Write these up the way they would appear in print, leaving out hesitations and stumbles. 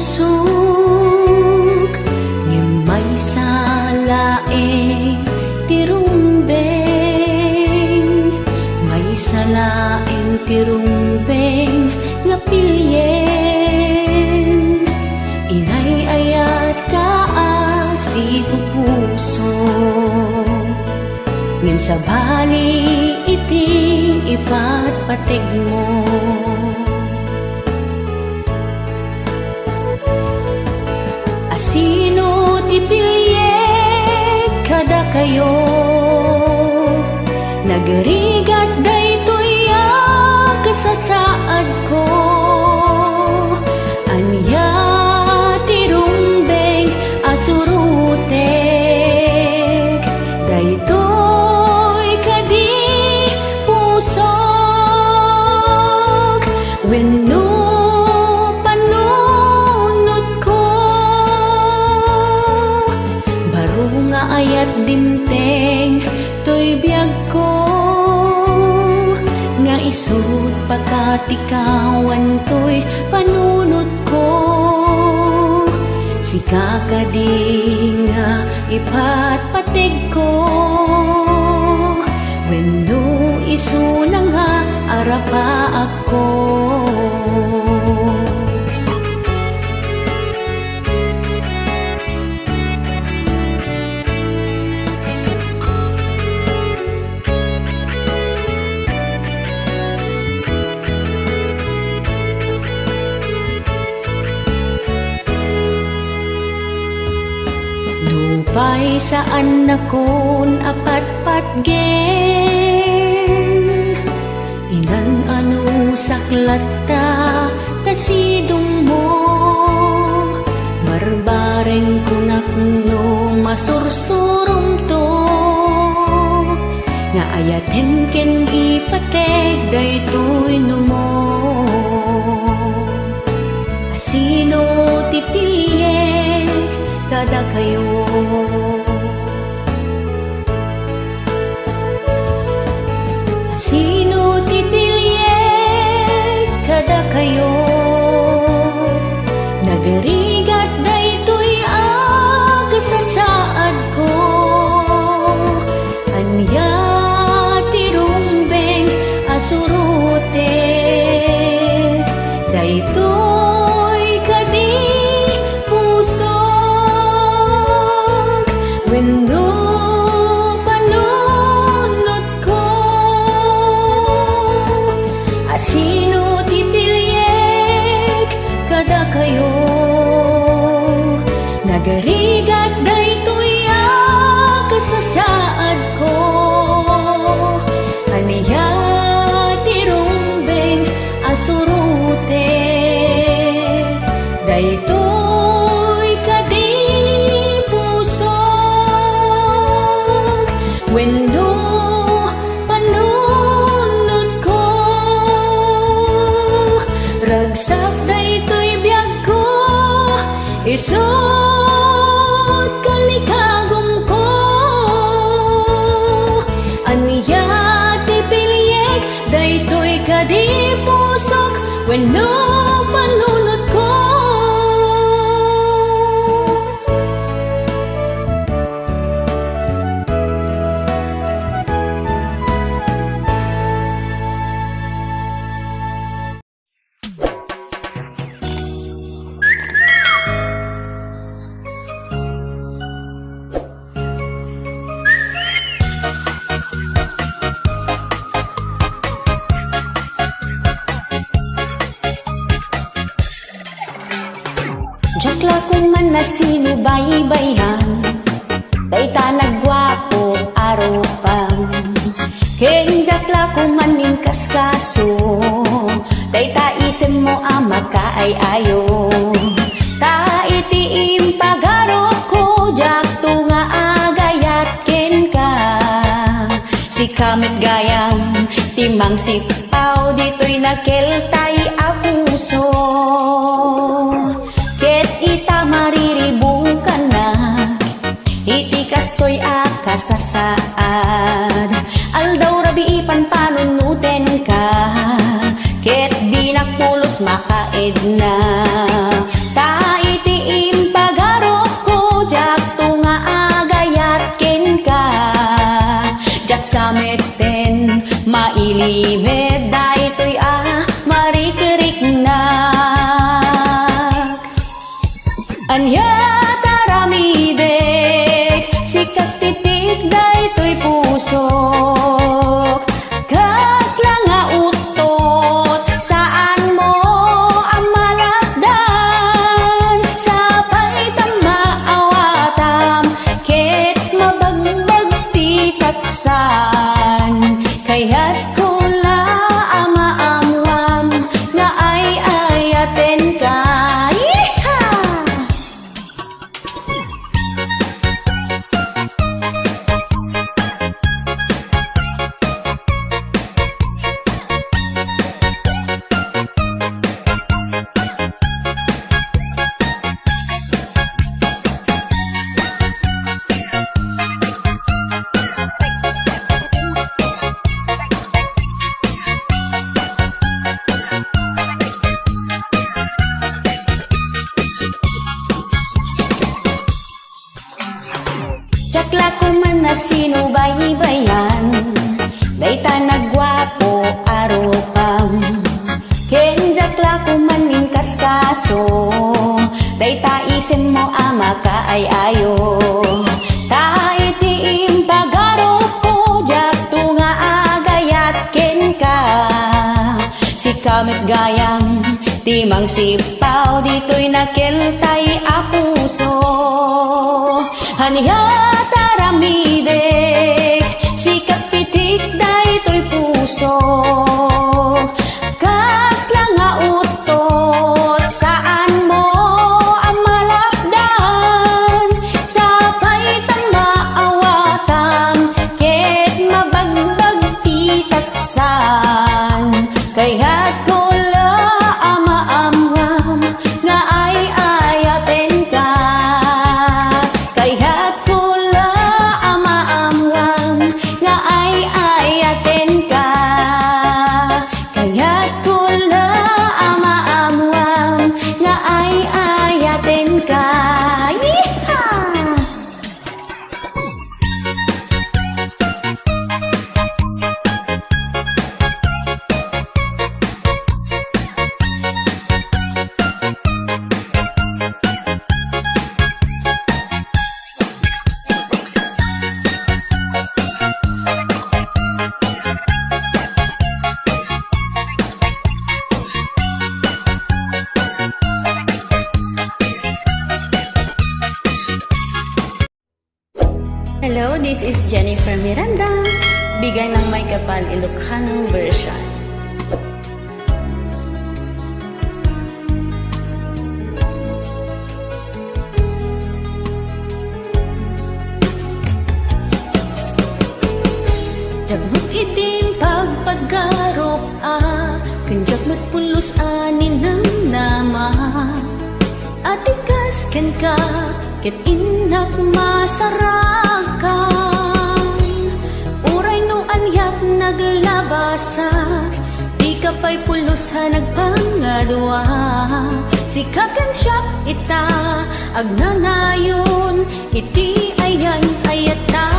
pusok ngem may salaeng tirumbeng, may salaeng tirumbeng nga pilyen. Inay ayat kaasi ko puso ngem sabali iti ipatpatig mo. Asino ti pilyeg kada kayo, nagarigat daytoy kasasaad ko. Anya ti rumbeng asurutek, daytoy kadi pusok. Wenno panunod ko, baro nga ayat dimteng toy biyag ko, nga isut pakatikawan toy panunod ko. Si kakading nga ipatpatig ko, wenno isu na nga arapaap ko. Nupay saan nakon apatpatgen, inan ano saklata tasidong mo. Marbareng kunak no masursurum to, nga ayaten ken ipateg daytoy no mo. Asino ti pilyeg kada kayo, sino ti pilyeg kada kayo, nagarigat daytoy kasasaad ko. Anya ti rumbeng asurutek, daytoy kadi puso. Wenno panunod ko, asino ti pilyeg kada kayo, nagarigat daytoy kasasaad ko. Aniya ti rumbeng asurutek, daytoy kadi puso. Wenno panunod ko, ragsak daytoy biyag ko, isut kalikagom ko. Aniya ti pilyeg daytoy kadi pusok, wenno panunod ko. Jakla kung man na sinubaybayan, dayta nagwapo aropang. Ken jakla kung man ning kaskaso, dayta isen mo ama kaayayo. Ta iti impagarop ko, jakto nga agayat ken ka. Si kamit gayam, timang sipaw, dito'y nakeltay a puso. Ket ita mariribong ka na, iti kastoy akasasaad. Aldaw rabi ipan panunuten ka, ket di nakulos makaedna. Ta Limed daytoy marikerik na anya taramidek sikap titik daytoy pusok kas lang nga utot saan mo ang malakdan sapay tamaawatam ket mabagbag ti taksan kaya't kula amaamwam nga ay ayaten ka. Jakla ko man na sinubay-bayan dayta nagwapo aropam ken jakla ko man ning kaskaso dayta isen mo ama ka ay ayo ta iti impagarop ko jak tunga agayat ken ka si kamet gayam timang sipaw dito'y nakeltay a puso haniya taramidek sikap pitik daytoy puso kas lang nga utot saan mo ang malakdan sapay tamaawatam ket mabagbag ti taksan kaya't kula amaamwam nga ay ayaten ka kaya't kula amaamwam nga ay ayaten ka kaya't kula amaamwam nga ay ayaten ka. Yeehaw! Hello, this is Jennifer Miranda. Bigay ng may kapal Ilocano version. Jagmut itim pagpagarop kanjak matpulos anin ng nama atikas ken ka ket inak masarakan uray no anyat naglabasak di ka pa'y pulos nagpangadwa sikakan siya ita agnanayon iti ayan ayata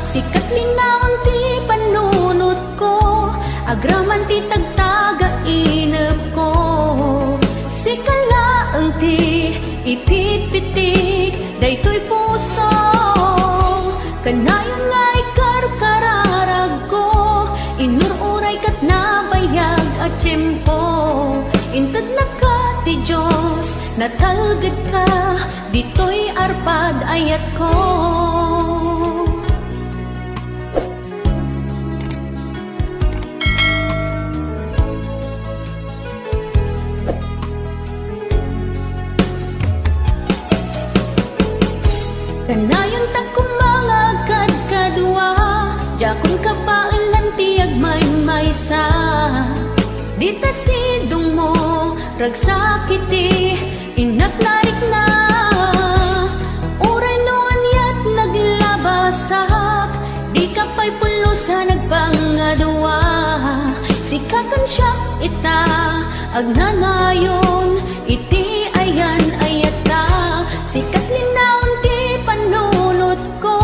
sikat linaon ti panunot ko agraman ti tagtaga inep ko sikala ang ti ipitpitik daytoy puso kanayon ngay karkararag ko inururay kat nabayag at tiyempo intad na ka ti Diyos natalgad ka ditoy arpad ayat ko. Kanayon ta kumanga kadkadwa jakon kapailan tiyag maysa dita sidong mo ragsakiti inatlarik na uray no anyat naglabasak di ka pa'y pulusan nagpangadwa sikakan siya ita agnanayon iti ayan ayata sikat linaon ti panunot ko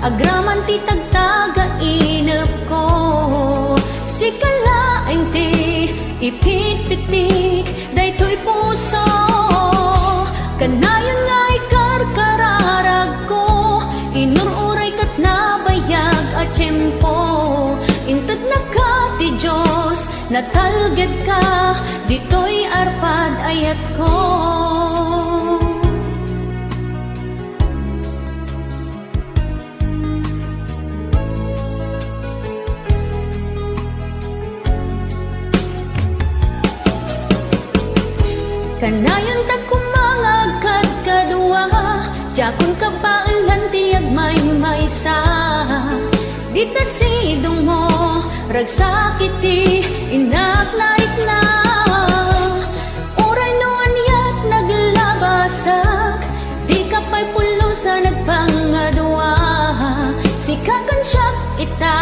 agraman ti tagtaga inep ko si kalaing ti ipit-pitik daytoy puso. Kanayon nga ikarkararag ko, inururay kat nabayag at tiyempo. Inted na ka ti Diyos, natalged ka, ditoy arpad ayat ko. Kanayon ta kumangagkat kadua, jakon ka paalan tiyag may-maysa. Dita sidong mo, ragsakiti, inaknaik na. Uray noon yak naglabasak, di ka pa'y pulusa nagpangadua. Sikakan siya ita,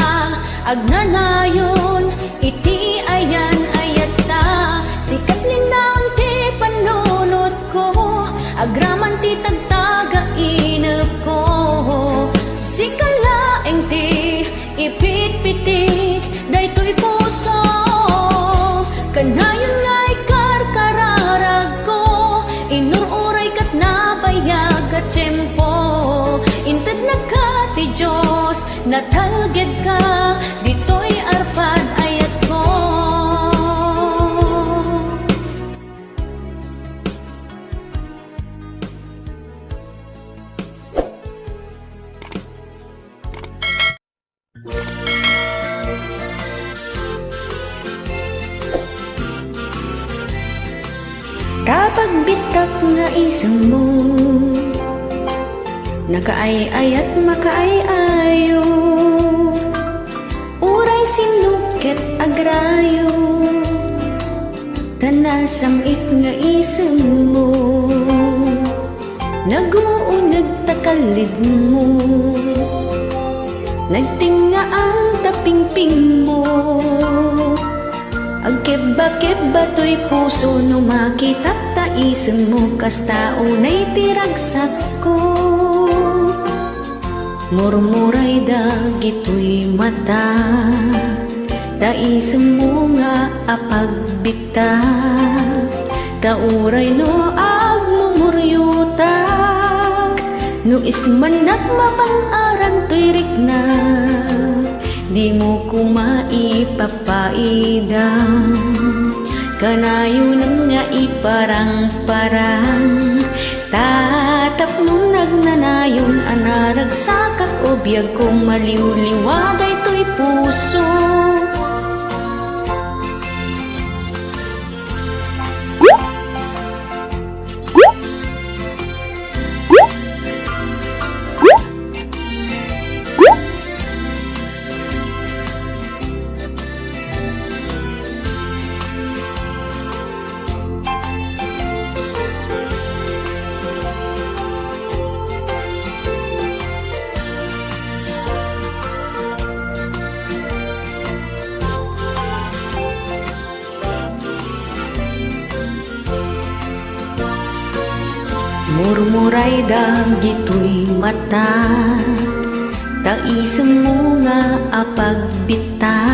agnanayon, iti ayan ayat ta. Sikat linaon ti panunot ko, agraman ti tagtaga inep ko. Si kalaeng ti ipit-pitik daytoy puso. Kanayon nga ikarkararag ko, inururay kat nabayag at tiyempo. Inted na ka ti Diyos, natalged ka, ditoy arpad ayat ko. Kapag bitak nga isang mo, nakaay-ay at makaay-ayo, uray sinuket agrayo, tanasang it nga isang mo, naguunag takalid mo, nagtinga ang tapingping mo. Agkeba-keba to'y puso no makita taisen mo, kasta unay tiragsak ko. Murmuray dagito'y mata, taisen mo nga apagbita. Tauray no agmumuryutag, no ismanak mapang-aran to'y riknag. Di mo ko maipapaidang, kanayunan nga iparang-parang. Tatapno nagnanayon anaragsakak, o biyag kong maliw-liwaday to'y puso. Murmuray dagito'y mata, taisen mo nga apagbita.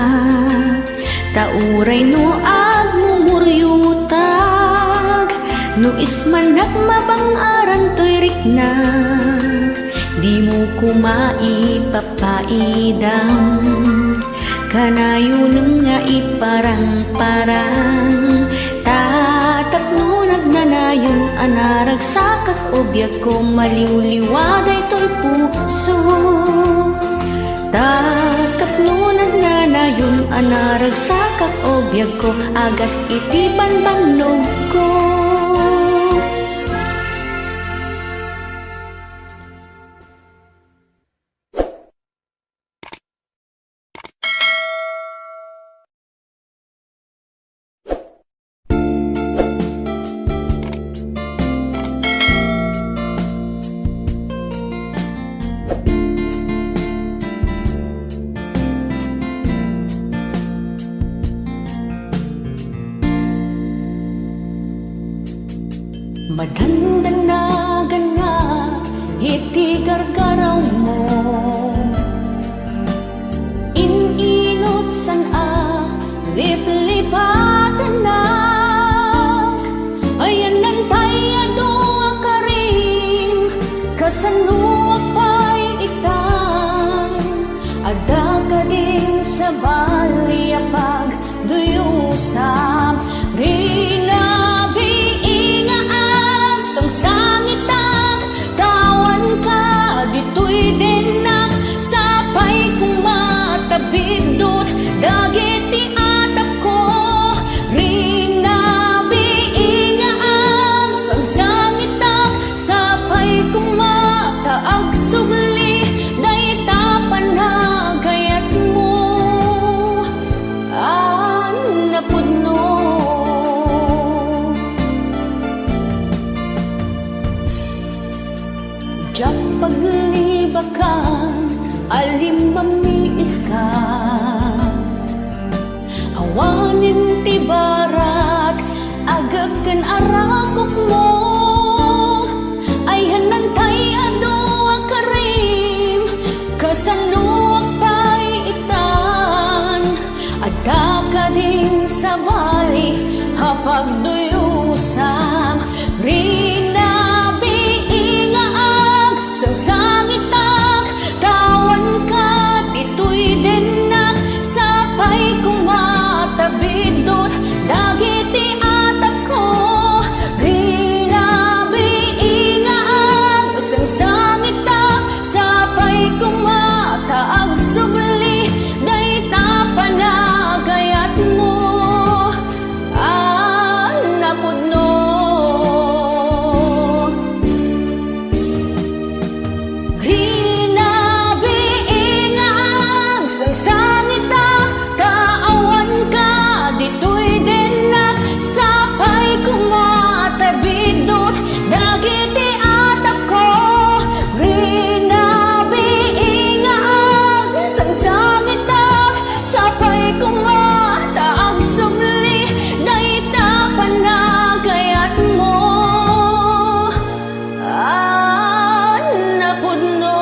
Tauray no agmumuryutag, no ismanak mabang-aran to'y riknag. Di mo ko maipapaidang, kanayunan nga iparang-parang. Tatapno nagnanayon anaragsakak, o biyag ko maliw-liwaday to'y puso. Tatapno nagnanayon anaragsakak, o biyag ko agas iti banbannog ko. Madandanagan nga iti gargaraw mo, ininot san liplipatanak ayan nantay ado karim kasanuak pa'y itan ada ka din sa baliyapag duyusam rinabiingaak sang sangitag tawan ka dito'y dinak sapay kung matabidot dagit ti atap ko rinabiingaak sang sangitag sapay kung mataag subli dayta panagayat mo napudno jak paglibakan alim mamiis ka awanin ti barat agag kan arakop mo ay hanantay ado akarim kasanuak pa'y itan ada ka din sa bali hapag duyusam rinabiingaag sang sangitag tawan ka dito'y dinak sapay kung matabidot dagiti atap ko rinabiingaag sang sangitag sapay kung mataag subli dayta panagayat mo napudno rinabiingaag sang sangitag taawan ka dito'y dinak sapay kung matabidot dagiti atap ko rinabiingaag sang sangitag sapay kung mataag subli dayta panagayat mo napudno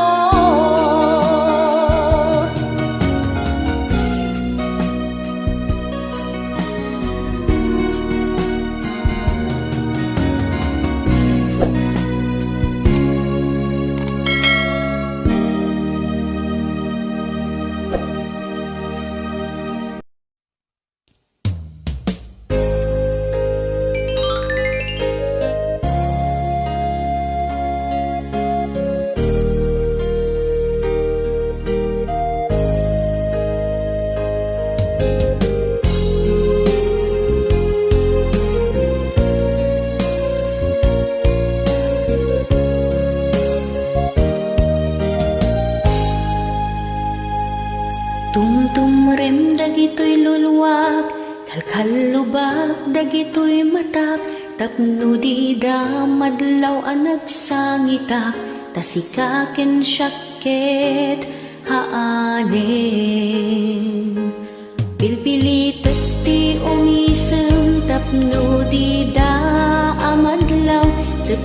tumtumrem dagito'y luluwag kalkalubag dagito'y matak tapno di da madlaw ang nagsangitak tasikaken syakket haanen pilpilitet ti umisem tapno di da amadlaw tep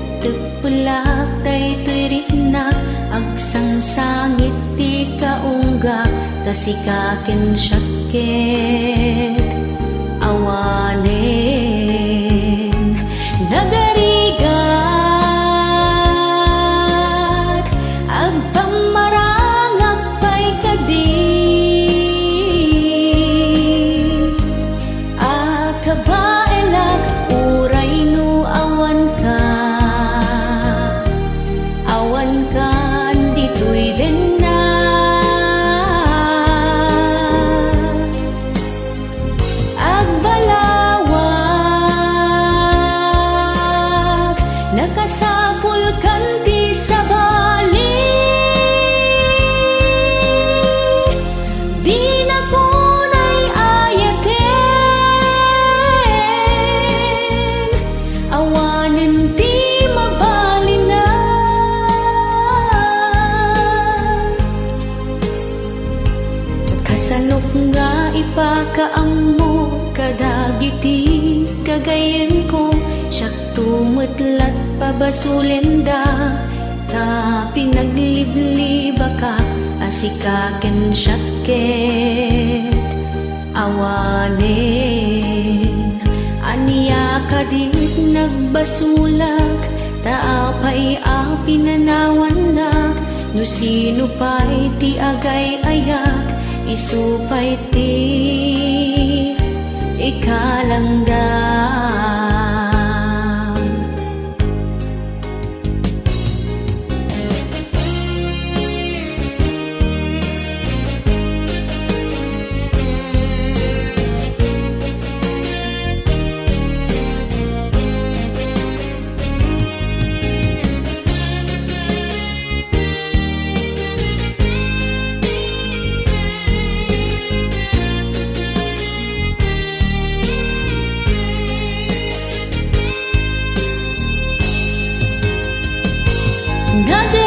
pulak dayto'y riknak agsang sangit ti kaunggak tasikaken syakket awanen nagarigat agpamarangak pa'y kadi akabaelak uray no awan ka dito'y dinak nakasapul kanti sa bali di na kunay ayaten awanen ti mabali na kasalok nga ipakaam mo kadagiti kagayen ko siyak tumutlat pabasulenda ta pinaglibliba ka asikaken syakket awanin. Aniya kadit nagbasulak, taapay a pinanawanak, no sino pa'y ti agay ayak, isupay ti ikalanggam. Gagawin